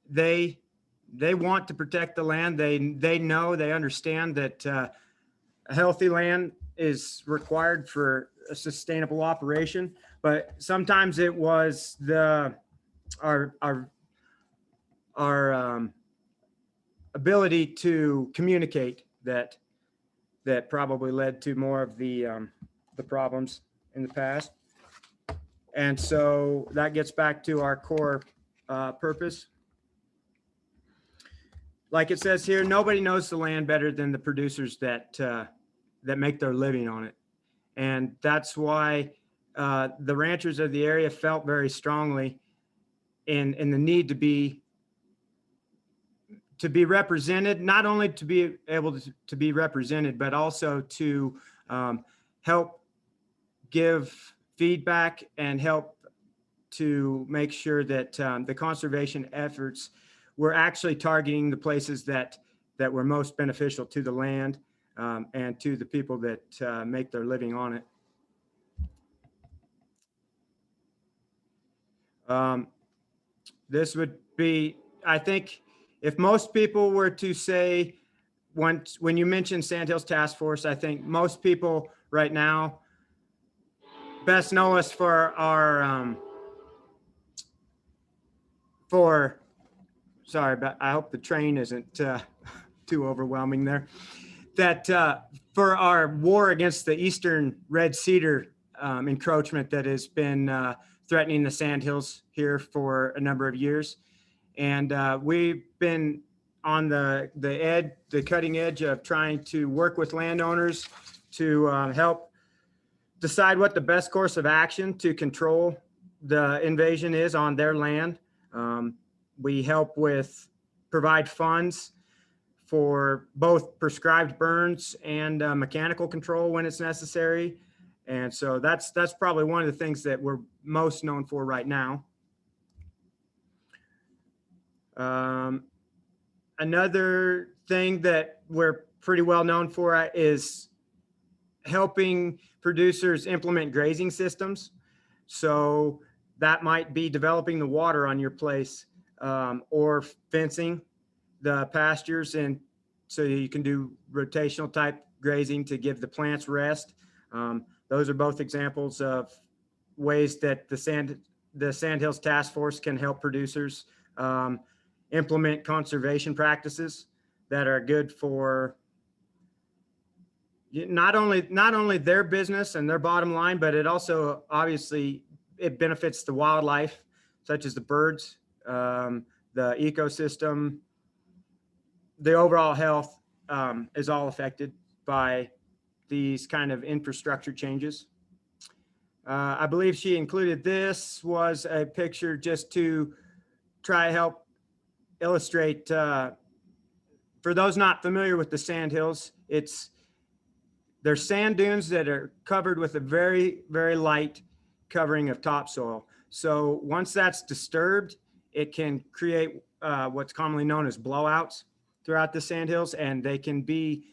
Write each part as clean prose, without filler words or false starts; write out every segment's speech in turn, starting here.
they want to protect the land. They know, they understand that a healthy land is required for a sustainable operation. But sometimes it was our our ability to communicate that probably led to more of the problems in the past. And so that gets back to our core purpose. Like it says here, nobody knows the land better than the producers that make their living on it. And that's why the ranchers of the area felt very strongly in the need to be represented, not only to be able to be represented, but also to help give feedback and help to make sure that the conservation efforts were actually targeting the places that were most beneficial to the land and to the people that make their living on it. This would be, I think, if most people were to say, when you mention Sandhills Taskforce, I think most people right now best know us for our sorry, but I hope the train isn't too overwhelming there. That for our war against the eastern red cedar encroachment that has been threatening the Sandhills here for a number of years. And we've been on the cutting edge of trying to work with landowners to help decide what the best course of action to control the invasion is on their land. We help provide funds for both prescribed burns and mechanical control when it's necessary. And so that's probably one of the things that we're most known for right now. Another thing that we're pretty well known for is helping producers implement grazing systems. So that might be developing the water on your place or fencing the pastures, and so you can do rotational type grazing to give the plants rest. Those are both examples of ways that the Sandhills Taskforce can help producers implement conservation practices that are good for not only their business and their bottom line, but it also obviously it benefits the wildlife, such as the birds, the ecosystem. The overall health is all affected by these kind of infrastructure changes. I believe she included this was a picture just to try to help illustrate, for those not familiar with the Sandhills, they're sand dunes that are covered with a very, very light covering of topsoil. So once that's disturbed, it can create what's commonly known as blowouts throughout the Sandhills, and they can be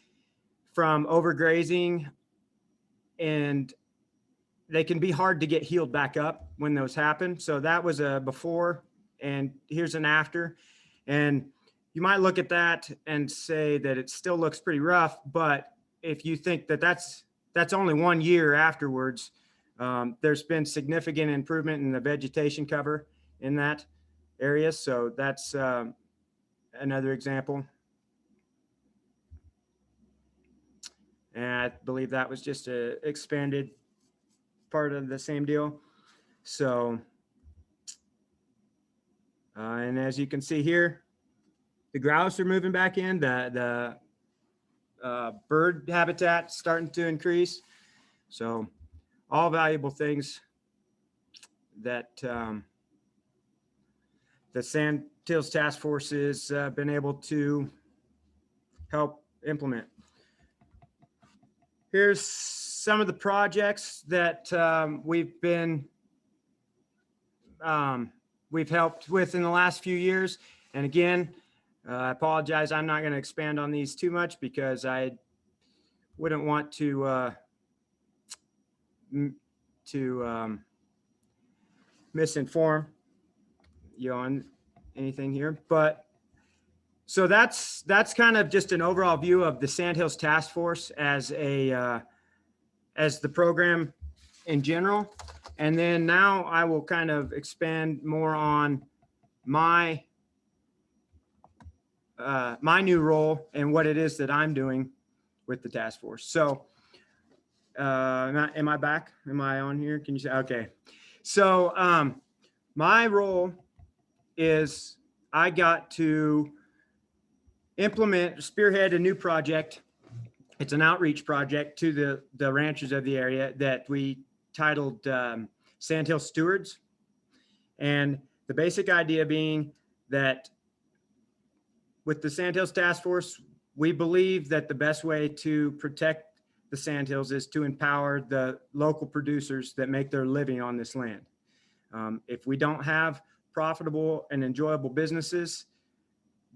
from overgrazing, and they can be hard to get healed back up when those happen. So that was a before, and here's an after. And you might look at that and say that it still looks pretty rough, but if you think that that's only 1 year afterwards, there's been significant improvement in the vegetation cover in that area. So that's another example. And I believe that was just a expanded part of the same deal. So, and as you can see here, the grouse are moving back in, the bird habitat starting to increase. So all valuable things that the Sandhills Taskforce has been able to help implement. Here's some of the projects that we've helped with in the last few years. And again, I apologize, I'm not going to expand on these too much because I wouldn't want to misinform you on anything here, but so that's kind of just an overall view of the Sandhills Task Force as the program in general. And then now I will kind of expand more on my my new role and what it is that I'm doing with the task force. So am I back? Am I on here? Can you say, okay. So my role is I got to spearhead a new project. It's an outreach project to the ranchers of the area that we titled Sandhills Stewards. And the basic idea being that with the Sandhills Task Force, we believe that the best way to protect the Sandhills is to empower the local producers that make their living on this land. If we don't have profitable and enjoyable businesses,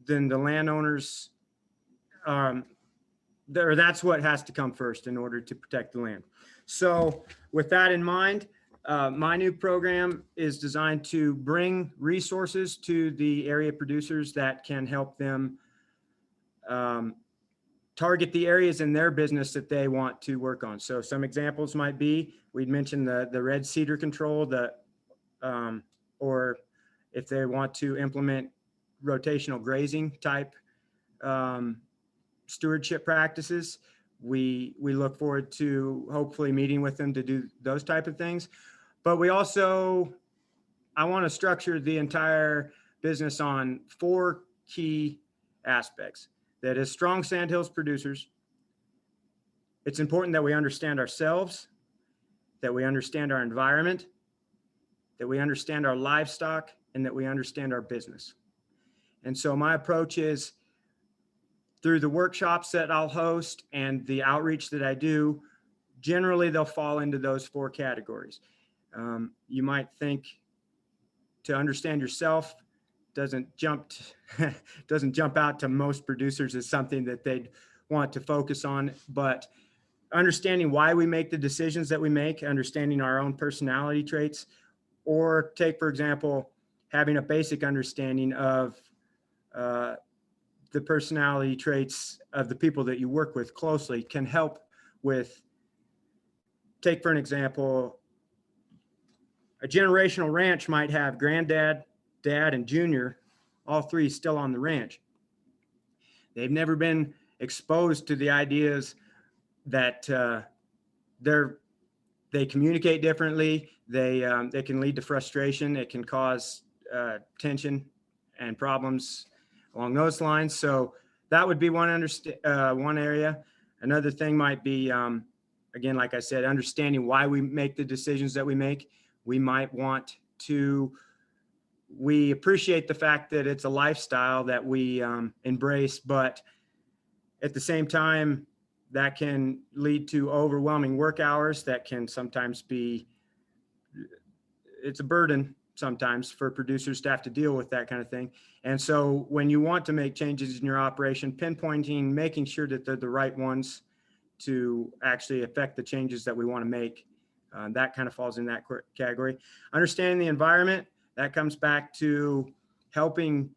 then the landowners, that's what has to come first in order to protect the land. So with that in mind, my new program is designed to bring resources to the area producers that can help them target the areas in their business that they want to work on. So some examples might be, we'd mentioned the red cedar control, or if they want to implement rotational grazing type stewardship practices, we look forward to hopefully meeting with them to do those type of things. But we also, I want to structure the entire business on 4 key aspects. That is, strong Sandhills producers. It's important that we understand ourselves, that we understand our environment, that we understand our livestock, and that we understand our business. And so my approach is, through the workshops that I'll host and the outreach that I do, generally they'll fall into those 4 categories. You might think to understand yourself doesn't jump out to most producers as something that they'd want to focus on, but understanding why we make the decisions that we make, understanding our own personality traits, or take, for example, having a basic understanding of the personality traits of the people that you work with closely can help with, take for an example, a generational ranch might have granddad, dad, and junior, all 3 still on the ranch. They've never been exposed to the ideas that they communicate differently. They can lead to frustration. It can cause tension and problems along those lines. So that would be one area. Another thing might be, again, like I said, understanding why we make the decisions that we make. We might want to, we appreciate the fact that it's a lifestyle that we embrace, but at the same time, that can lead to overwhelming work hours. That can sometimes be, it's a burden sometimes for producers to have to deal with that kind of thing. And so when you want to make changes in your operation, pinpointing, making sure that they're the right ones to actually affect the changes that we want to make, that kind of falls in that category. Understanding the environment, that comes back to helping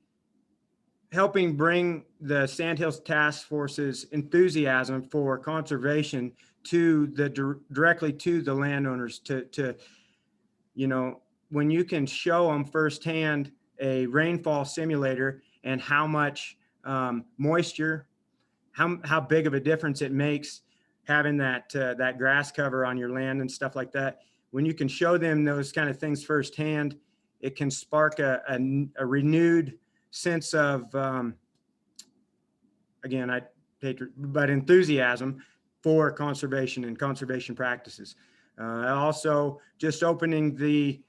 bring the Sandhills Task Force's enthusiasm for conservation to directly to the landowners, to you know, when you can show them firsthand a rainfall simulator and how much moisture, how big of a difference it makes having that grass cover on your land and stuff like that. When you can show them those kind of things firsthand, it can spark a renewed sense of, again, enthusiasm for conservation and conservation practices. Also, just opening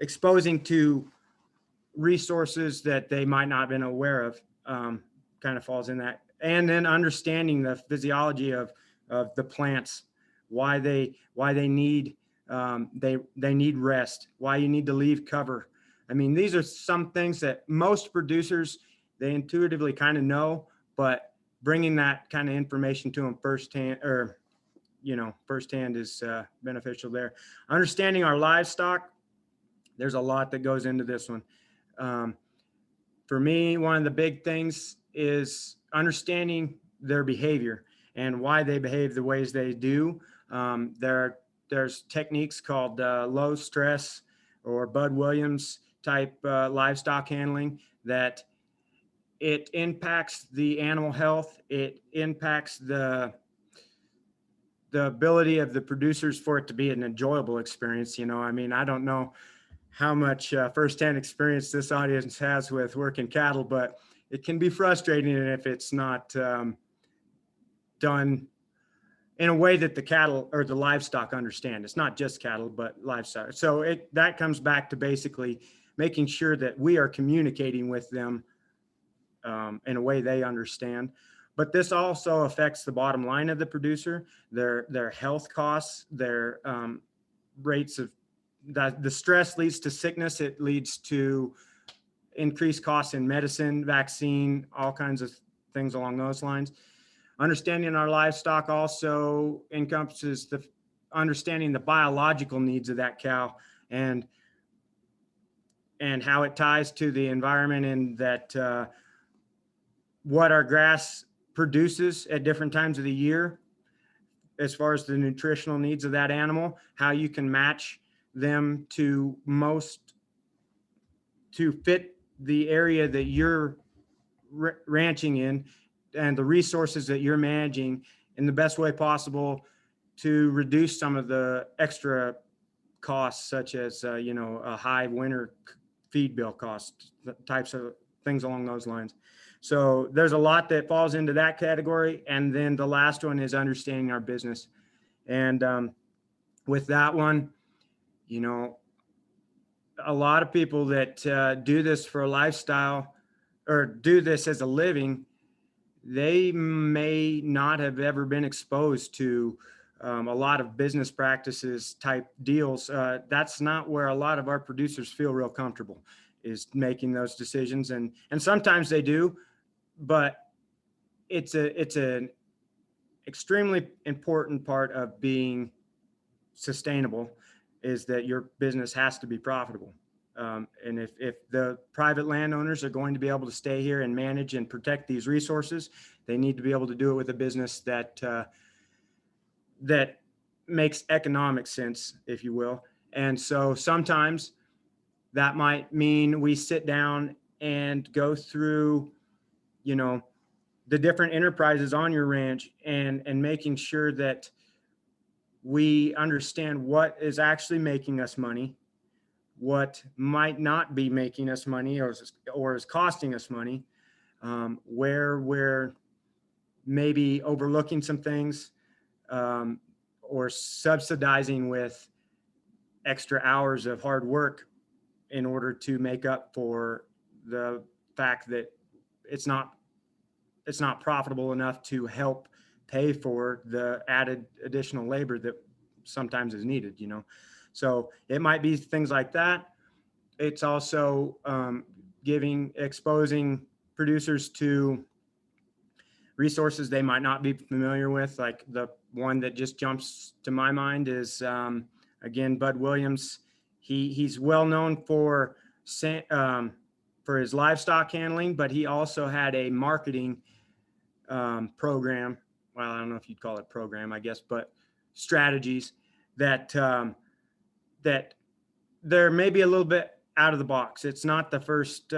exposing to resources that they might not have been aware of, kind of falls in that. And then understanding the physiology of the plants, why they need they need rest, why you need to leave cover. I mean, these are some things that most producers, they intuitively kind of know, but bringing that kind of information to them firsthand is beneficial there. Understanding our livestock, There's a lot that goes into this one. Um, for me, one of the big things is understanding their behavior and why they behave the ways they do. There's techniques called low stress or Bud Williams type livestock handling that it impacts the animal health. It impacts the ability of the producers for it to be an enjoyable experience. I mean, I don't know how much firsthand experience this audience has with working cattle, but it can be frustrating if it's not done in a way that the cattle or the livestock understand. It's not just cattle, but livestock. So that comes back to basically making sure that we are communicating with them in a way they understand. But this also affects the bottom line of the producer, their health costs, their rates of that. The stress leads to sickness. It leads to increased costs in medicine, vaccine, all kinds of things along those lines. Understanding our livestock also encompasses understanding the biological needs of that cow and how it ties to the environment, and that what our grass produces at different times of the year as far as the nutritional needs of that animal, how you can match them to fit the area that you're ranching in and the resources that you're managing in the best way possible to reduce some of the extra costs, such as, a high winter feed bill cost, types of things along those lines. So there's a lot that falls into that category. And then the last one is understanding our business. And with that one, a lot of people that do this for a lifestyle or do this as a living, they may not have ever been exposed to a lot of business practices type deals. That's not where a lot of our producers feel real comfortable, is making those decisions. And sometimes they do, but it's an extremely important part of being sustainable, is that your business has to be profitable. And if the private landowners are going to be able to stay here and manage and protect these resources, they need to be able to do it with a business that makes economic sense, if you will. And so sometimes that might mean we sit down and go through, the different enterprises on your ranch and making sure that we understand what is actually making us money, what might not be making us money or is costing us money, where we're maybe overlooking some things, or subsidizing with extra hours of hard work in order to make up for the fact that it's not profitable enough to help pay for the added additional labor that sometimes is needed, So it might be things like that. It's also exposing producers to resources they might not be familiar with. Like the one that just jumps to my mind is, again, Bud Williams. He's well known for his livestock handling, but he also had a marketing program. Well, I don't know if you'd call it program, I guess, but strategies that that they're maybe a little bit out of the box. It's not the first,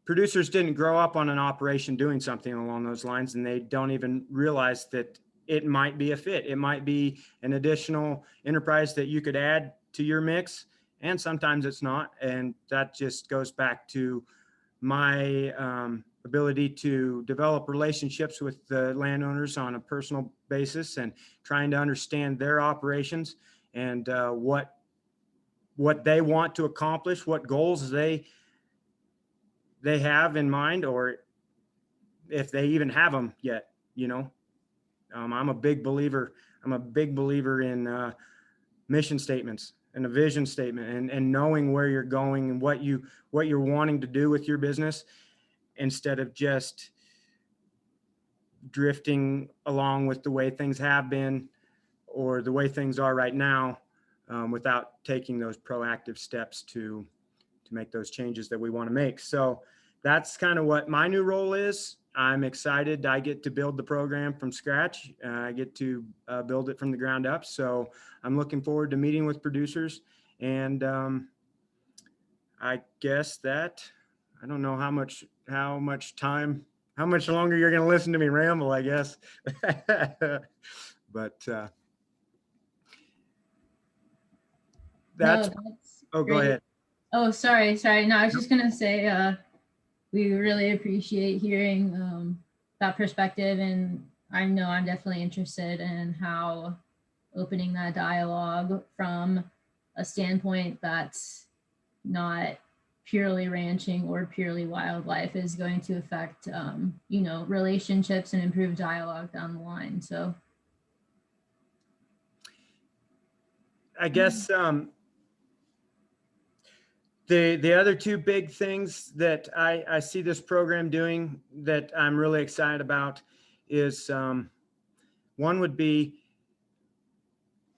producers didn't grow up on an operation doing something along those lines, and they don't even realize that it might be a fit. It might be an additional enterprise that you could add to your mix, and sometimes it's not. And that just goes back to my ability to develop relationships with the landowners on a personal basis and trying to understand their operations and what they want to accomplish, what goals they have in mind, or if they even have them yet. I'm a big believer in mission statements and a vision statement, and knowing where you're going and what you're wanting to do with your business, instead of just drifting along with the way things have been or the way things are right now. without taking those proactive steps to make those changes that we want to make. So that's kind of what my new role is. I'm excited. I get to build the program from scratch. I get to build it from the ground up. So I'm looking forward to meeting with producers. And I guess that, I don't know how much time, how much longer you're going to listen to me ramble, I guess. But that's, No, that's oh, go great. ahead. Oh, sorry. No, I was Nope. just gonna say, we really appreciate hearing that perspective, and I know I'm definitely interested in how opening that dialogue from a standpoint that's not purely ranching or purely wildlife is going to affect, relationships and improve dialogue down the line. So, I guess the other two big things that I see this program doing that I'm really excited about is one would be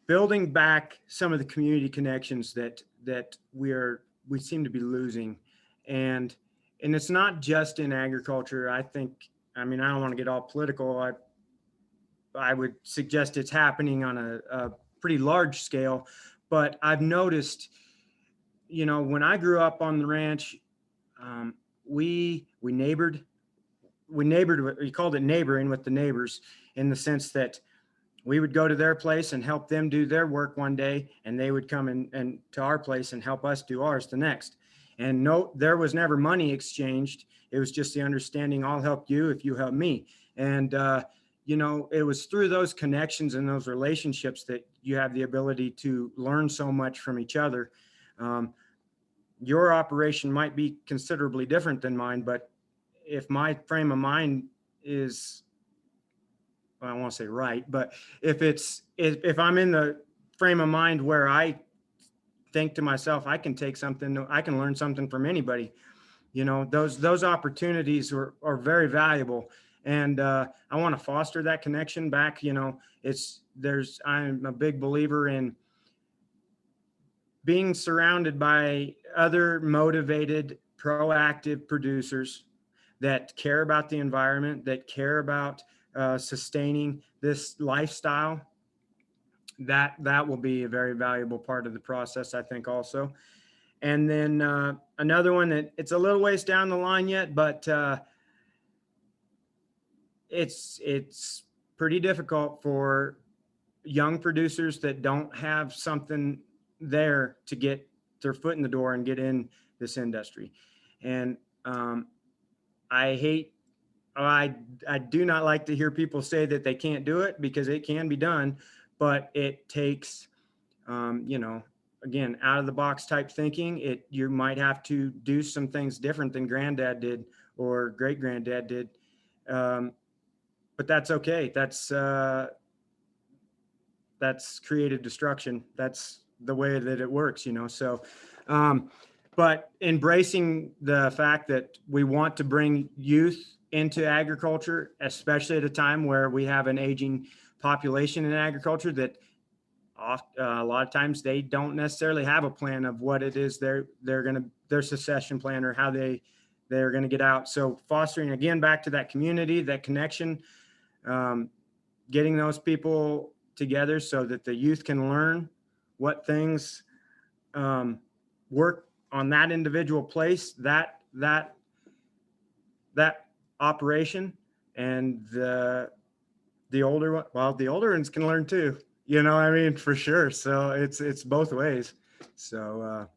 building back some of the community connections that we seem to be losing, and it's not just in agriculture. I mean, I don't want to get all political. I would suggest it's happening on a pretty large scale, but I've noticed, when I grew up on the ranch, we neighbored. We called it neighboring with the neighbors, in the sense that we would go to their place and help them do their work one day, and they would come and to our place and help us do ours the next. And no, there was never money exchanged. It was just the understanding, I'll help you if you help me. And it was through those connections and those relationships that you have the ability to learn so much from each other. Your operation might be considerably different than mine, but if my frame of mind is, I don't want to say right, but if I'm in the frame of mind where I think to myself, I can learn something from anybody. Those opportunities are very valuable, and I want to foster that connection back. I'm a big believer in being surrounded by other motivated, proactive producers that care about the environment, that care about sustaining this lifestyle. That will be a very valuable part of the process, I think, also. And then another one that it's a little ways down the line yet, but it's pretty difficult for young producers that don't have something there to get their foot in the door and get in this industry. And I do not like to hear people say that they can't do it, because it can be done, but it takes, again, out of the box type thinking. You might have to do some things different than granddad did or great granddad did. But that's okay. That's creative destruction. That's the way that it works, So, but embracing the fact that we want to bring youth into agriculture, especially at a time where we have an aging population in agriculture, that a lot of times they don't necessarily have a plan of what it is their succession plan, or how they're going to get out. So fostering, again, back to that community, that connection, getting those people together so that the youth can learn what things work on that individual place, that operation, and the older ones can learn too. I mean, for sure. So it's both ways. So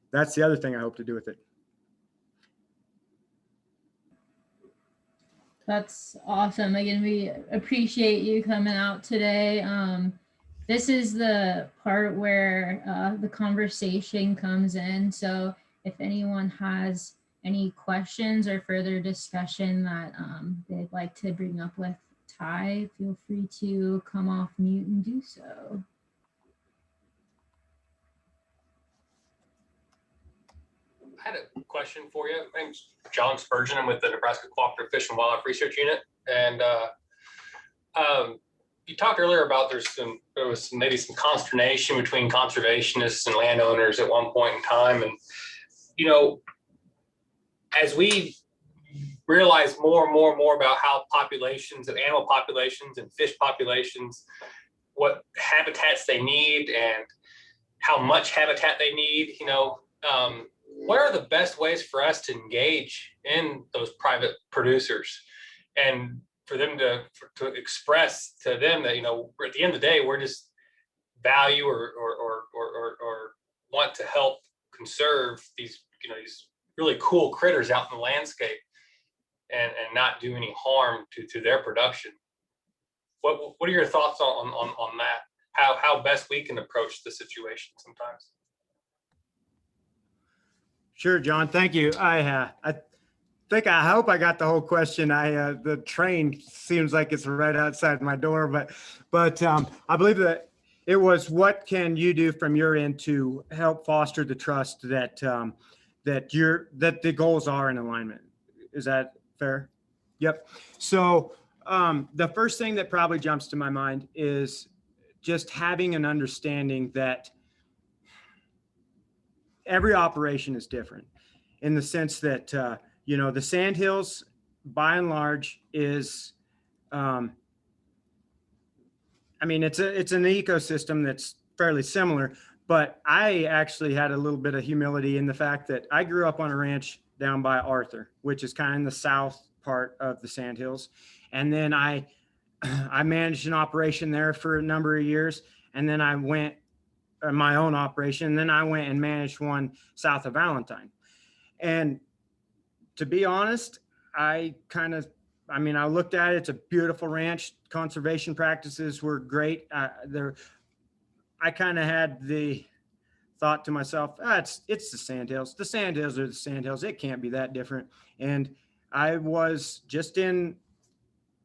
that's the other thing I hope to do with it. that's awesome. Again, we appreciate you coming out today. This is the part where the conversation comes in. So if anyone has any questions or further discussion that they'd like to bring up with Ty, feel free to come off mute and do so. I had a question for you. My name's John Spurgeon. I'm with the Nebraska Cooperative Fish and Wildlife Research Unit. And, you talked earlier about there was maybe some consternation between conservationists and landowners at one point in time. And, as we realize more and more and more about how populations of animal populations and fish populations, what habitats they need and how much habitat they need, what are the best ways for us to engage in those private producers and for them to express to them that, at the end of the day, we're just value or want to help conserve these, these really cool critters out in the landscape and not do any harm to their production. What are your thoughts on that? How best we can approach the situation sometimes? Sure, John. Thank you. I hope I got the whole question. The train seems like it's right outside my door, but I believe that it was, what can you do from your end to help foster the trust that the goals are in alignment? Is that fair? Yep. So the first thing that probably jumps to my mind is just having an understanding that every operation is different, in the sense that, the Sandhills, by and large, is, it's an ecosystem that's fairly similar, but I actually had a little bit of humility in the fact that I grew up on a ranch down by Arthur, which is kind of in the south part of the Sandhills. And then I managed an operation there for a number of years. And then I went my own operation. And then I went and managed one south of Valentine. And to be honest, I looked at it. It's a beautiful ranch. Conservation practices were great. I kind of had the thought to myself, it's the Sandhills. The Sandhills are the Sandhills. It can't be that different. And I was just in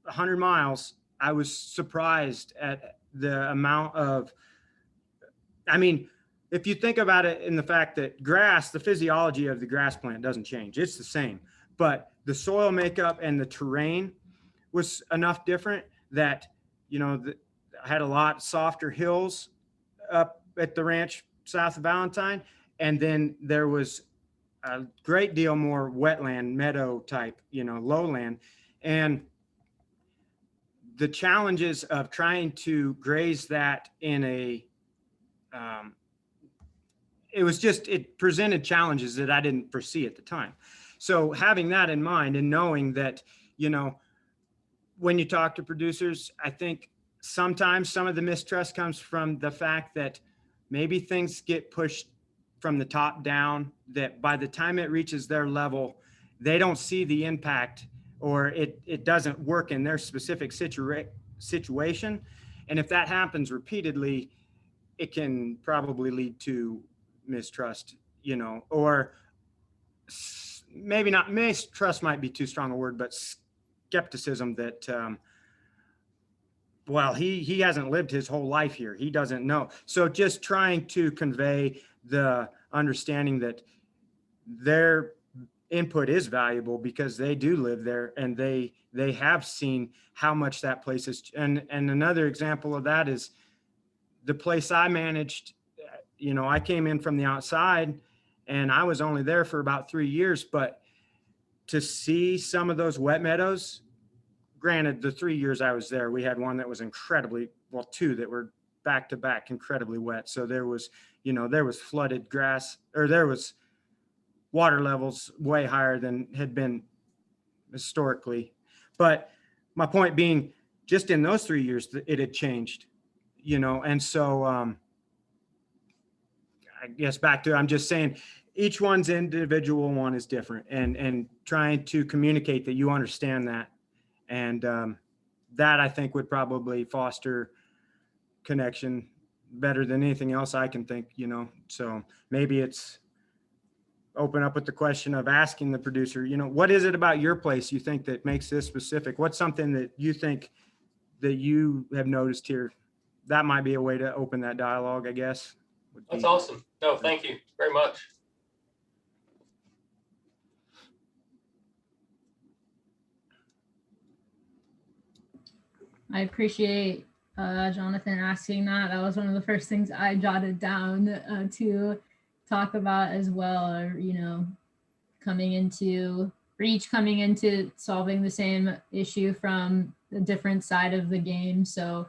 100 miles. I was surprised at the amount of, if you think about it, in the fact that grass, the physiology of the grass plant doesn't change. It's the same, but the soil makeup and the terrain was enough different that, I had a lot softer hills up at the ranch south of Valentine. And then there was a great deal more wetland, meadow type, lowland. And the challenges of trying to graze that in it presented challenges that I didn't foresee at the time. So having that in mind and knowing that, when you talk to producers, I think sometimes some of the mistrust comes from the fact that maybe things get pushed from the top down, that by the time it reaches their level, they don't see the impact, or it doesn't work in their specific situation. And if that happens repeatedly, it can probably lead to mistrust, or maybe not, mistrust might be too strong a word, but skepticism that, he hasn't lived his whole life here. He doesn't know. So just trying to convey the understanding that their input is valuable because they do live there and they have seen how much that place is. And another example of that is the place I managed. I came in from the outside and I was only there for about 3 years, but to see some of those wet meadows, granted, the 3 years I was there, we had one that was two that were back to back, incredibly wet. So there was flooded grass, or there was water levels way higher than had been historically. But my point being, just in those 3 years, it had changed, and so I guess I'm just saying each one's individual one is different, and trying to communicate that you understand that. And that I think would probably foster connection better than anything else I can think, so maybe it's open up with the question of asking the producer, what is it about your place you think that makes this specific? What's something that you think that you have noticed here? That might be a way to open that dialogue, I guess. That's awesome. No, thank you very much. I appreciate Jonathan asking that. That was one of the first things I jotted down to talk about as well. Or, you know, coming into solving the same issue from a different side of the game. So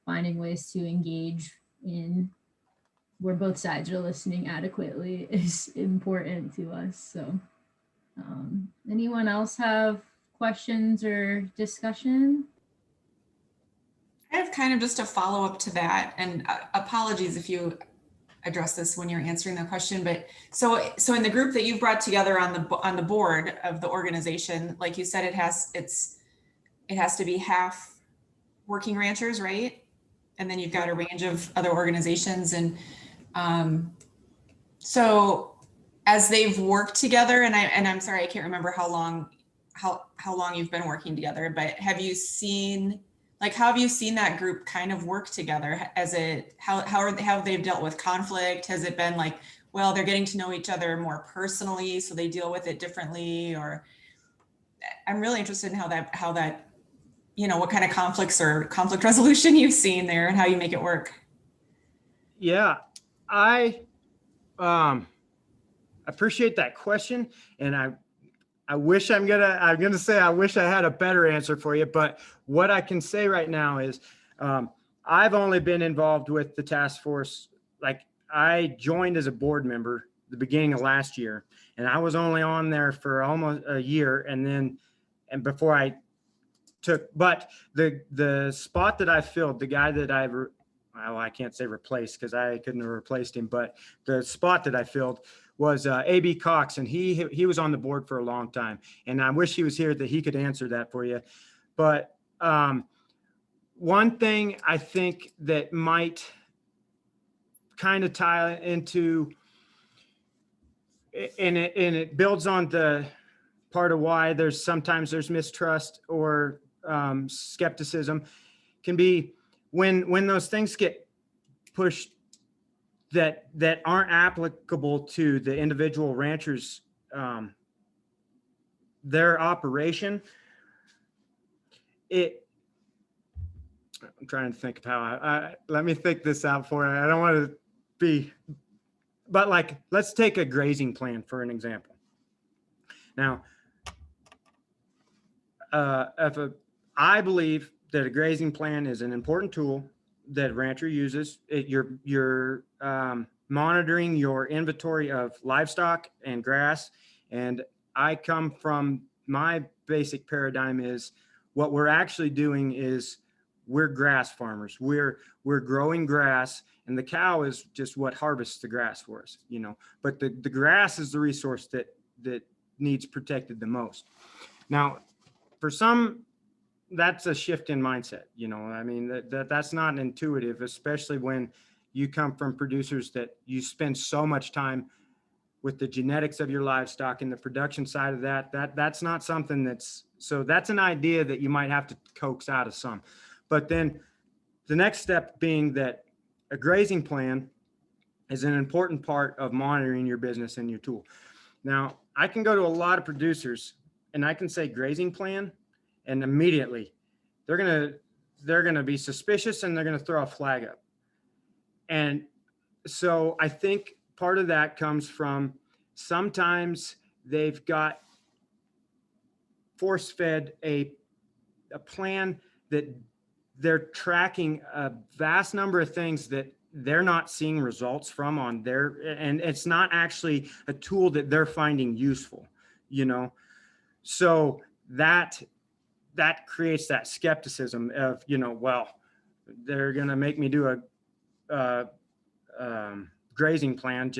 finding ways to engage in where both sides are listening adequately is important to us. So anyone else have questions or discussion? I have kind of just a follow up to that, and apologies if you address this when you're answering the question. But so in the group that you've brought together on the board of the organization, like you said, it has to be half working ranchers, right? And then you've got a range of other organizations, and so as they've worked together, and I'm sorry, I can't remember how long you've been working together, but have you seen that group kind of work together? How have they dealt with conflict? Has it been like, well, they're getting to know each other more personally, so they deal with it differently? Or I'm really interested in how that, you know, what kind of conflicts or conflict resolution you've seen there and how you make it work. Yeah, I appreciate that question, and I wish I'm gonna say I wish I had a better answer for you, but what I can say right now is I've only been involved with the task force. Like, I joined as a board member the beginning of last year, and I was only on there for almost a year, and before I took, but the spot that I filled, the guy that I can't say replaced because I couldn't have replaced him, but the spot that I filled was A.B. Cox, and he was on the board for a long time, and I wish he was here that he could answer that for you. But one thing I think that might kind of tie into, and it builds on the part of why sometimes there's mistrust or skepticism, can be when those things get pushed that aren't applicable to the individual ranchers, their operation. I'm trying to think of how let me think this out for you. I don't want to be, but like, let's take a grazing plan for an example. Now, I believe that a grazing plan is an important tool that a rancher uses. You're monitoring your inventory of livestock and grass. And I come from, my basic paradigm is what we're actually doing is we're grass farmers. We're growing grass, and the cow is just what harvests the grass for us, you know, but the grass is the resource that needs protected the most. Now, for some, that's a shift in mindset. You know, I mean, that's not intuitive, especially when you come from producers that you spend so much time with the genetics of your livestock and the production side of that's not something that's an idea that you might have to coax out of some. But then the next step being that a grazing plan is an important part of monitoring your business and your tool. Now, I can go to a lot of producers and I can say grazing plan, and immediately they're going to be suspicious and they're going to throw a flag up. And so I think part of that comes from sometimes they've got force-fed a plan that they're tracking a vast number of things that they're not seeing results from on their, and it's not actually a tool that they're finding useful, you know? So that creates that skepticism of, you know, well, they're going to make me do a grazing plan.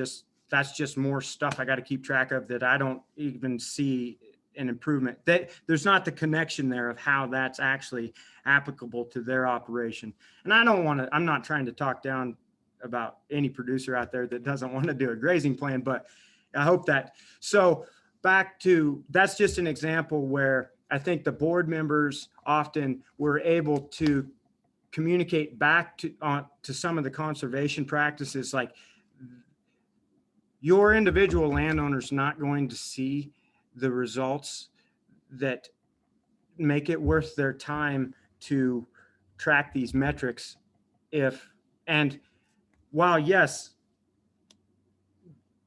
That's just more stuff I got to keep track of that I don't even see an improvement. That there's not the connection there of how that's actually applicable to their operation. And I'm not trying to talk down about any producer out there that doesn't want to do a grazing plan, but I hope that. So back to, that's just an example where I think the board members often were able to communicate back to some of the conservation practices. Like, your individual landowner's not going to see the results that make it worth their time to track these metrics and while yes,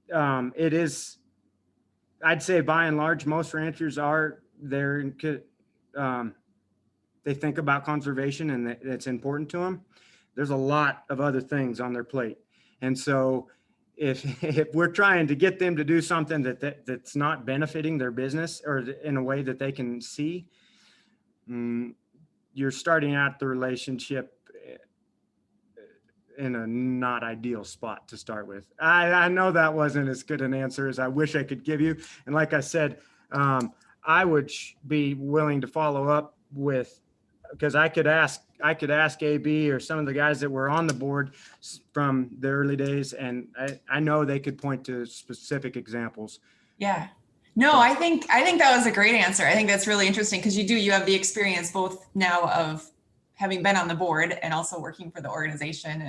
it is, I'd say by and large, most ranchers are there. They think about conservation and it's important to them. There's a lot of other things on their plate. And so if we're trying to get them to do something that's not benefiting their business or in a way that they can see, you're starting out the relationship in a not ideal spot to start with. I know that wasn't as good an answer as I wish I could give you. And like I said, I would be willing to follow up with, because I could ask AB or some of the guys that were on the board from the early days, and I know they could point to specific examples. Yeah. No, I think that was a great answer. I think that's really interesting because you have the experience both now of having been on the board and also working for the organization.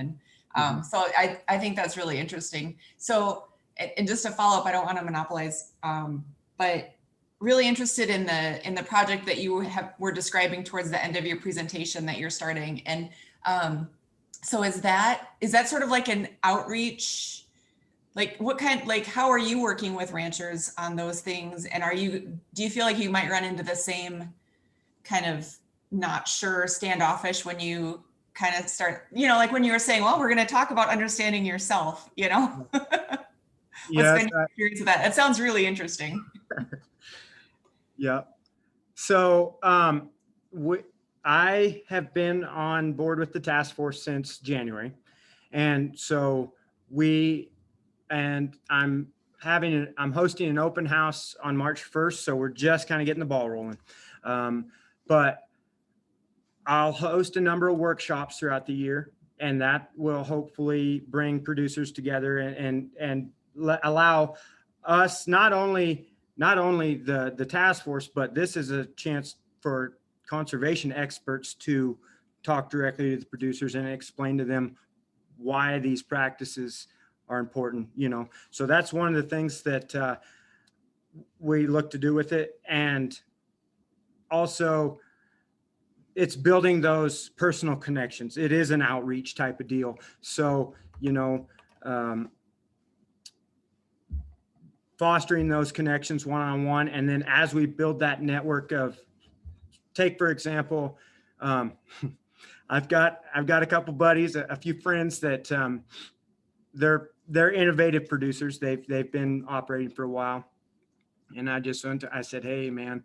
And so I think that's really interesting. So, and just to follow up, I don't want to monopolize, but really interested in the project that you were describing towards the end of your presentation that you're starting. And so is that sort of like an outreach? Like how are you working with ranchers on those things? And do you feel like you might run into the same kind of not sure standoffish when you kind of start, like when you were saying, well, we're going to talk about understanding yourself, Yes, What's been your experience with that? That sounds really interesting. Yeah. So I have been on board with the task force since January. And so I'm hosting an open house on March 1st. So we're just kind of getting the ball rolling. But I'll host a number of workshops throughout the year, and that will hopefully bring producers together and allow us not only the task force, but this is a chance for conservation experts to talk directly to the producers and explain to them why these practices are important, So that's one of the things that we look to do with it. And also it's building those personal connections. It is an outreach type of deal. So, fostering those connections one-on-one. And then as we build that network take, for example, I've got a couple buddies, a few friends that they're innovative producers. They've been operating for a while. And I said, hey man,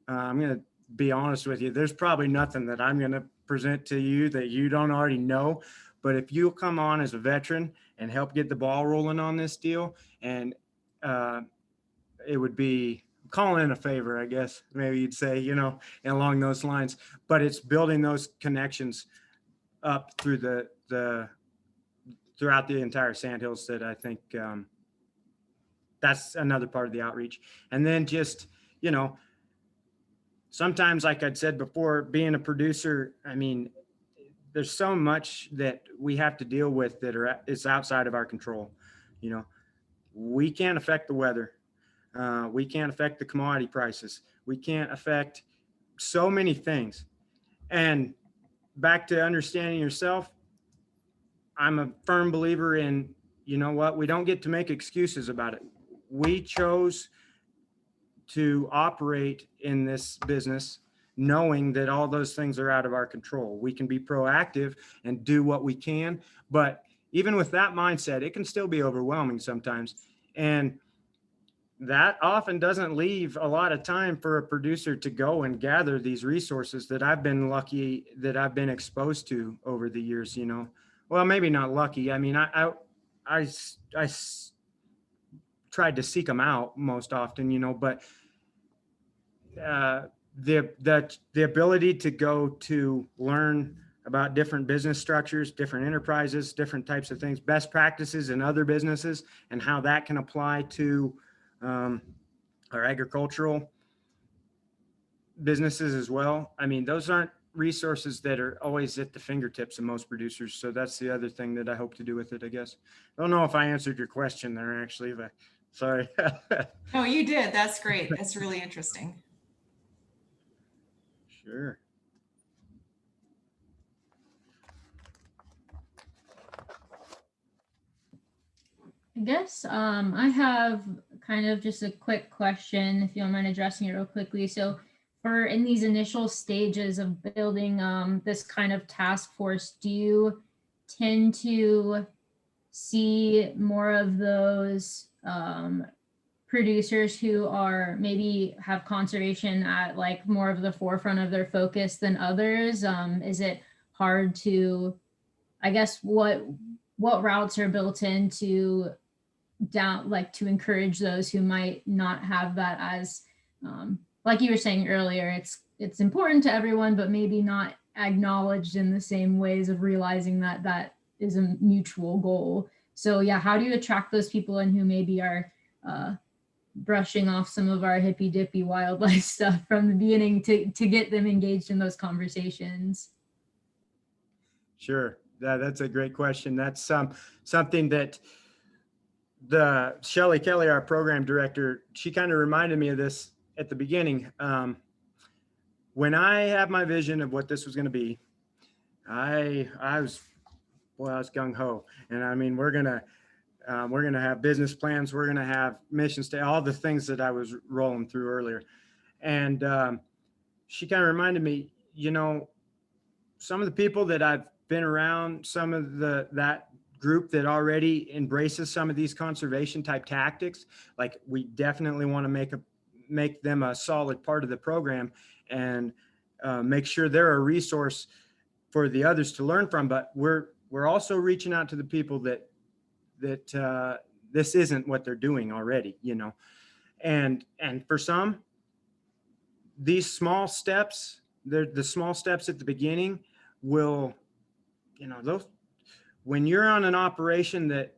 I'm going to be honest with you. There's probably nothing that I'm going to present to you that you don't already know. But if you'll come on as a veteran and help get the ball rolling on this deal, and it would be calling in a favor, I guess, maybe you'd say, and along those lines. But it's building those connections up through throughout the entire Sandhills that I think that's another part of the outreach. And then just, sometimes, like I'd said before, being a producer, I mean, there's so much that we have to deal with that is outside of our control. We can't affect the weather. We can't affect the commodity prices. We can't affect so many things. And back to understanding yourself, I'm a firm believer in, we don't get to make excuses about it. We chose to operate in this business knowing that all those things are out of our control. We can be proactive and do what we can, but even with that mindset, it can still be overwhelming sometimes. And that often doesn't leave a lot of time for a producer to go and gather these resources that I've been lucky that I've been exposed to over the years, Well, maybe not lucky. I mean, I tried to seek them out most often, but the ability to go to learn about different business structures, different enterprises, different types of things, best practices in other businesses, and how that can apply to our agricultural businesses as well. I mean, those aren't resources that are always at the fingertips of most producers. So that's the other thing that I hope to do with it, I guess. I don't know if I answered your question there, actually, but sorry. No, you did. That's great. That's really interesting. Sure. I guess I have kind of just a quick question, if you don't mind addressing it real quickly. So, for in these initial stages of building this kind of task force, do you tend to see more of those producers who are maybe have conservation at like more of the forefront of their focus than others? Is it hard to, I guess, what routes are built into down like to encourage those who might not have that as like you were saying earlier, it's important to everyone, but maybe not acknowledged in the same ways of realizing that that is a mutual goal. So yeah, how do you attract those people in who maybe are brushing off some of our hippy dippy wildlife stuff from the beginning to get them engaged in those conversations? Sure. That's a great question. That's something that the Shelley Kelly, our program director, she kind of reminded me of this at the beginning. When I had my vision of what this was going to be, I was gung ho, and I mean, we're gonna have business plans, we're gonna have mission statement, all the things that I was rolling through earlier, and she kind of reminded me, you know, some of the people that I've been around, some of that group that already embraces some of these conservation type tactics, like we definitely want to make them a solid part of the program and make sure they're a resource for the others to learn from. But we're also reaching out to the people that this isn't what they're doing already, you know, and for some, these small steps, the small steps at the beginning will, you know, those, when you're on an operation that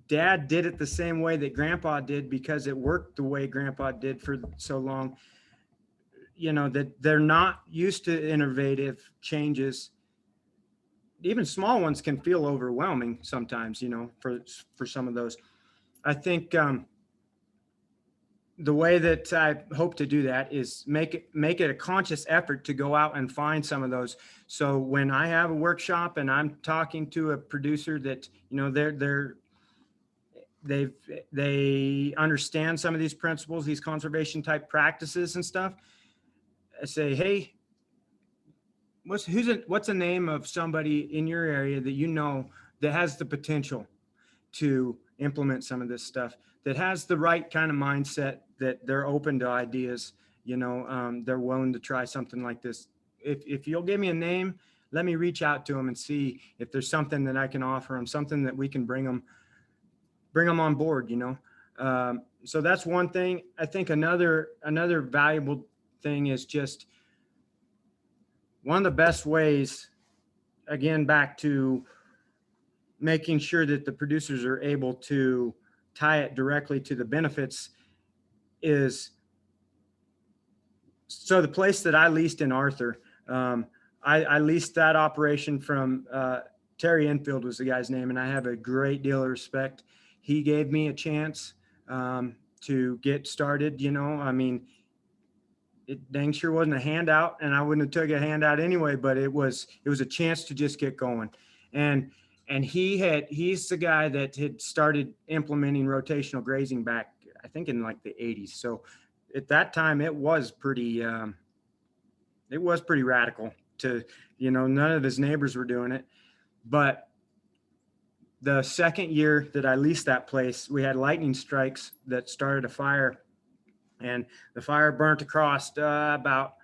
dad did it the same way that grandpa did because it worked the way grandpa did for so long, you know, that they're not used to innovative changes. Even small ones can feel overwhelming sometimes, you know, for some of those. I think the way that I hope to do that is make it a conscious effort to go out and find some of those. So when I have a workshop and I'm talking to a producer that, you know, they understand some of these principles, these conservation type practices and stuff, I say, hey, what's a name of somebody in your area that you know that has the potential to implement some of this stuff, that has the right kind of mindset, that they're open to ideas, you know, they're willing to try something like this. If you'll give me a name, let me reach out to them and see if there's something that I can offer them, something that we can bring them on board, you know. So that's one thing. I think another valuable thing is just one of the best ways, again, back to making sure that the producers are able to tie it directly to the benefits, is, so the place that I leased in Arthur, I leased that operation from Terry Enfield was the guy's name, and I have a great deal of respect. He gave me a chance to get started, you know. I mean, it dang sure wasn't a handout, and I wouldn't have took a handout anyway, but it was a chance to just get going. And he's the guy that had started implementing rotational grazing back, I think, in like the 80s. So at that time it was pretty radical to, you know, none of his neighbors were doing it. But the second year that I leased that place, we had lightning strikes that started a fire, and the fire burnt across about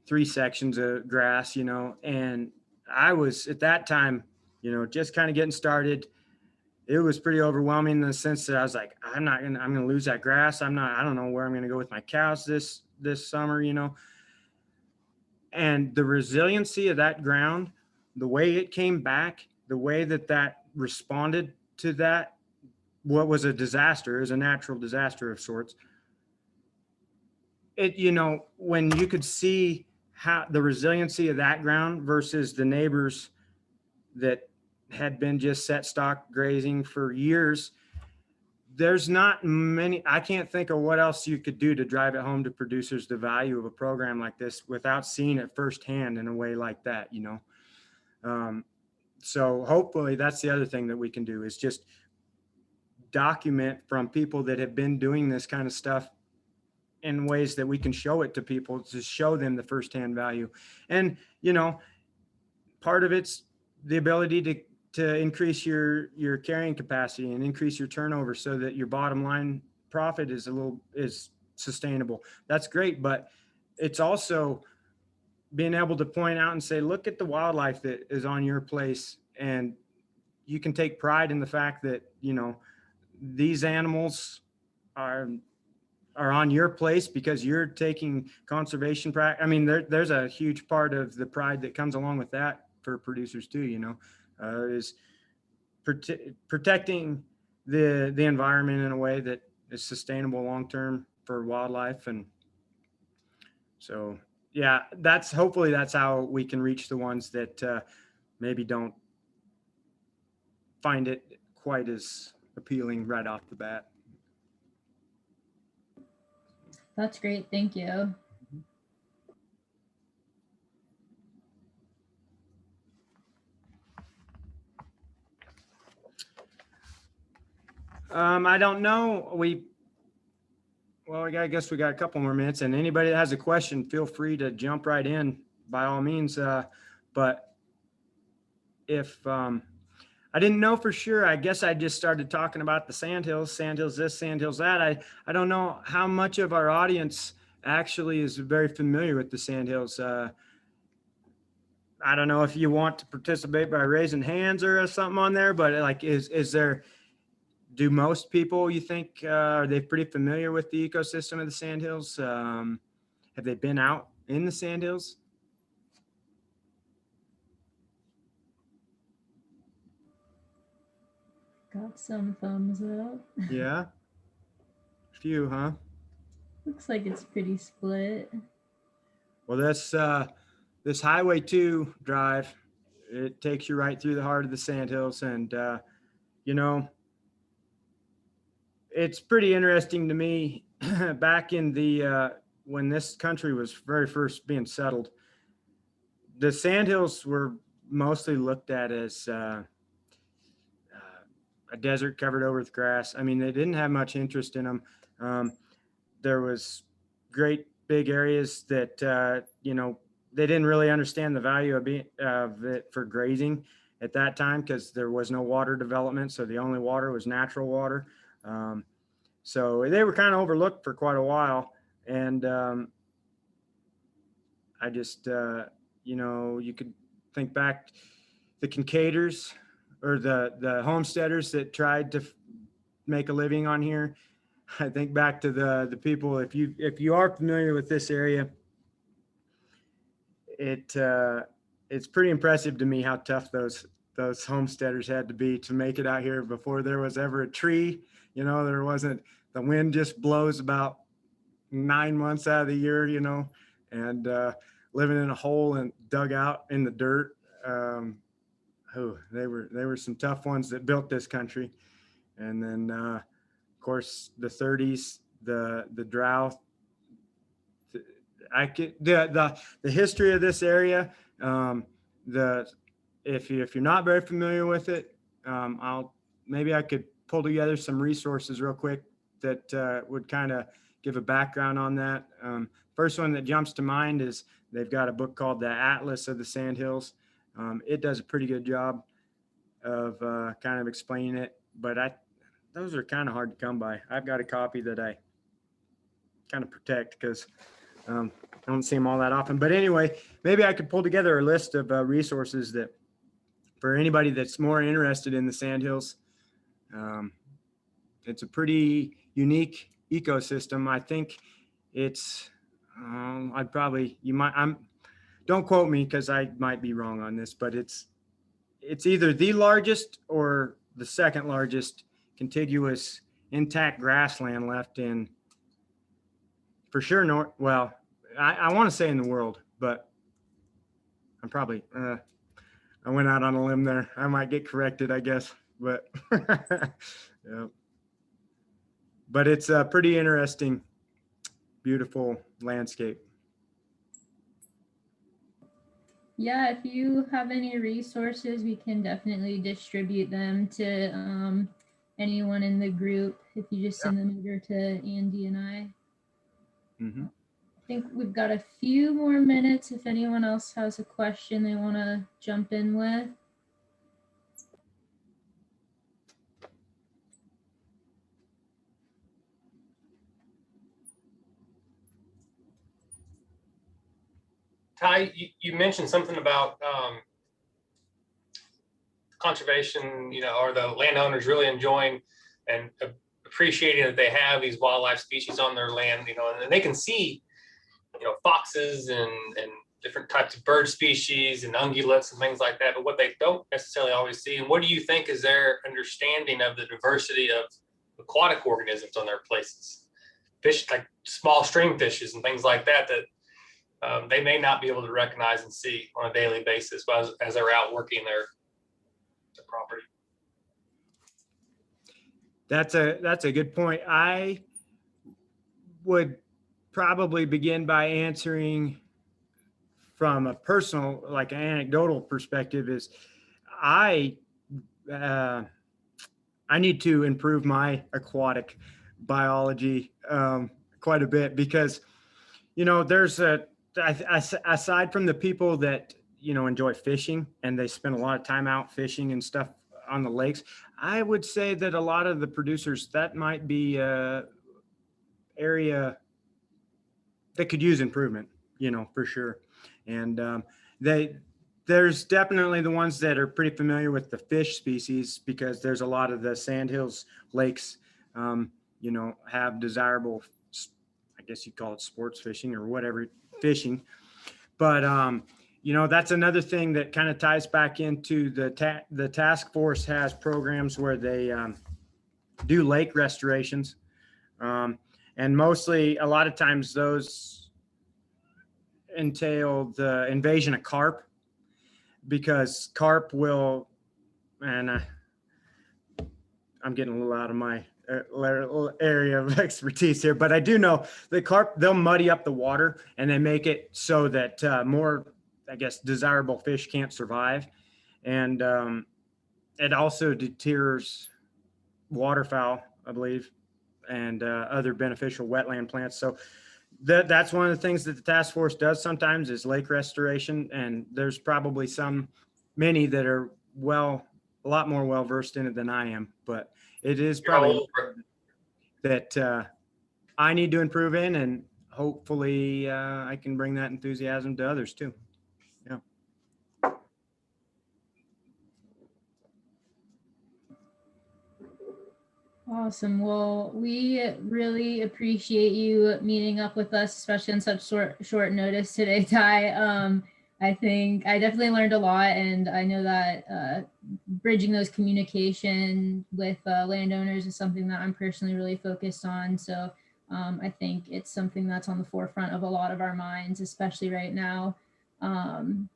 3 sections of grass, you know. And I was at that time, you know, just kind of getting started. It was pretty overwhelming in the sense that I was like, I'm going to lose that grass. I don't know where I'm going to go with my cows this summer, you know. And the resiliency of that ground, the way it came back, the way that responded to that, what was a disaster, is a natural disaster of sorts. It, you know, when you could see how the resiliency of that ground versus the neighbors that had been just set stock grazing for years, there's not many, I can't think of what else you could do to drive it home to producers the value of a program like this without seeing it firsthand in a way like that, you know. So hopefully that's the other thing that we can do, is just document from people that have been doing this kind of stuff in ways that we can show it to people, to show them the firsthand value. And, part of it's the ability to increase your carrying capacity and increase your turnover so that your bottom line profit is sustainable. That's great. But it's also being able to point out and say, look at the wildlife that is on your place. And you can take pride in the fact that, these animals are on your place because you're taking conservation practice. I mean, there's a huge part of the pride that comes along with that for producers too, is protecting the environment in a way that is sustainable long-term for wildlife. And so, yeah, hopefully that's how we can reach the ones that maybe don't find it quite as appealing right off the bat. That's great. Thank you. I don't know. I guess we got a couple more minutes, and anybody that has a question, feel free to jump right in by all means. But if I didn't know for sure, I guess I just started talking about the Sandhills this, Sandhills that. I don't know how much of our audience actually is very familiar with the Sandhills. I don't know if you want to participate by raising hands or something on there, but like, do most people, you think, are they pretty familiar with the ecosystem of the Sandhills? Have they been out in the Sandhills? Got some thumbs up. Yeah. Few, huh? Looks like it's pretty split. Well, this Highway 2 drive, it takes you right through the heart of the Sandhills. And, it's pretty interesting to me back in when this country was very first being settled, the Sandhills were mostly looked at as a desert covered over with grass. I mean, they didn't have much interest in them. There was great big areas that, they didn't really understand the value of it for grazing at that time because there was no water development. So the only water was natural water. So they were kind of overlooked for quite a while. And I just, you could think back the Kincaiders or the homesteaders that tried to make a living on here. I think back to the people, if you are familiar with this area, it's pretty impressive to me how tough those homesteaders had to be to make it out here before there was ever a tree. There wasn't, the wind just blows about 9 months out of the year, and living in a hole and dug out in the dirt. They were some tough ones that built this country. And then, of course, the 30s, the drought. The history of this area. If you're not very familiar with it, maybe I could pull together some resources real quick that would kind of give a background on that. First one that jumps to mind is they've got a book called The Atlas of the Sandhills. It does a pretty good job of kind of explaining it, but those are kind of hard to come by. I've got a copy that I kind of protect because I don't see them all that often. But anyway, maybe I could pull together a list of resources that for anybody that's more interested in the Sandhills. It's a pretty unique ecosystem. I think it's, don't quote me because I might be wrong on this, but it's either the largest or the second largest contiguous intact grassland left in, for sure, I want to say in the world, but I'm probably, I went out on a limb there. I might get corrected, I guess, but yeah. But it's a pretty interesting, beautiful landscape. Yeah, if you have any resources, we can definitely distribute them to anyone in the group if you just send them over to Andy and I. Mhm. I think we've got a few more minutes if anyone else has a question they want to jump in with. Ty, you mentioned something about conservation, or the landowners really enjoying and appreciating that they have these wildlife species on their land, and they can see, foxes and different types of bird species and ungulates and things like that. But what they don't necessarily always see, and what do you think is their understanding of the diversity of aquatic organisms on their places? Fish, like small stream fishes and things like that, they may not be able to recognize and see on a daily basis as they're out working their property. That's a good point. I would probably begin by answering from a personal, like an anecdotal perspective is I need to improve my aquatic biology quite a bit because, there's aside from the people that, enjoy fishing and they spend a lot of time out fishing and stuff on the lakes, I would say that a lot of the producers, that might be a area that could use improvement, for sure. And there's definitely the ones that are pretty familiar with the fish species because there's a lot of the Sandhills lakes, have desirable, I guess you call it sports fishing or whatever fishing. But, that's another thing that kind of ties back into the task force has programs where they do lake restorations. And mostly a lot of times those entail the invasion of carp because carp will, and I'm getting a little out of my area of expertise here, but I do know the carp, they'll muddy up the water and they make it so that more, I guess, desirable fish can't survive. And it also deters waterfowl, I believe, and other beneficial wetland plants. So that's one of the things that the task force does sometimes is lake restoration. And there's probably many that are a lot more well-versed in it than I am, but it is probably that I need to improve in, and hopefully I can bring that enthusiasm to others too. Yeah. Awesome. Well, we really appreciate you meeting up with us, especially on such short notice today, Ty. I think I definitely learned a lot, and I know that bridging those communication with landowners is something that I'm personally really focused on. So I think it's something that's on the forefront of a lot of our minds, especially right now.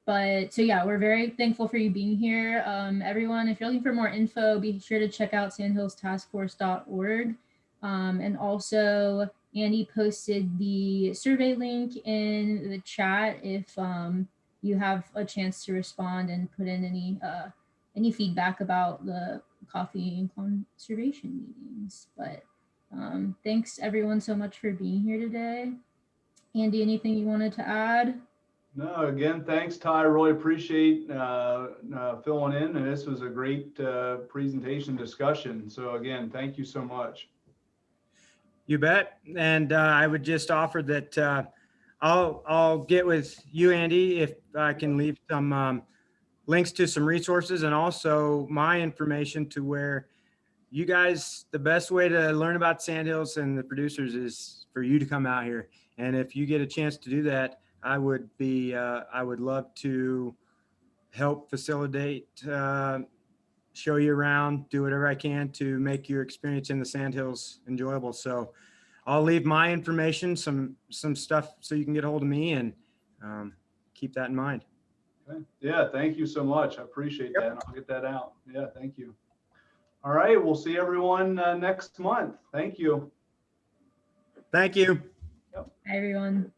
But so yeah, we're very thankful for you being here. Everyone, if you're looking for more info, be sure to check out sandhillstaskforce.org. And also Andy posted the survey link in the chat if you have a chance to respond and put in any feedback about the coffee and conservation meetings. But thanks everyone so much for being here today. Andy, anything you wanted to add? No, again, thanks, Ty. Really appreciate filling in, and this was a great presentation discussion. So again, thank you so much. You bet. And I would just offer that I'll get with you, Andy, if I can leave some links to some resources and also my information to where you guys, the best way to learn about Sandhills and the producers is for you to come out here. And if you get a chance to do that, I would love to help facilitate, show you around, do whatever I can to make your experience in the Sandhills enjoyable. So I'll leave my information, some stuff so you can get a hold of me and keep that in mind. Okay. Yeah, thank you so much. I appreciate that. And I'll get that out. Yeah, thank you. All right, we'll see everyone next month. Thank you. Thank you. Hi, everyone.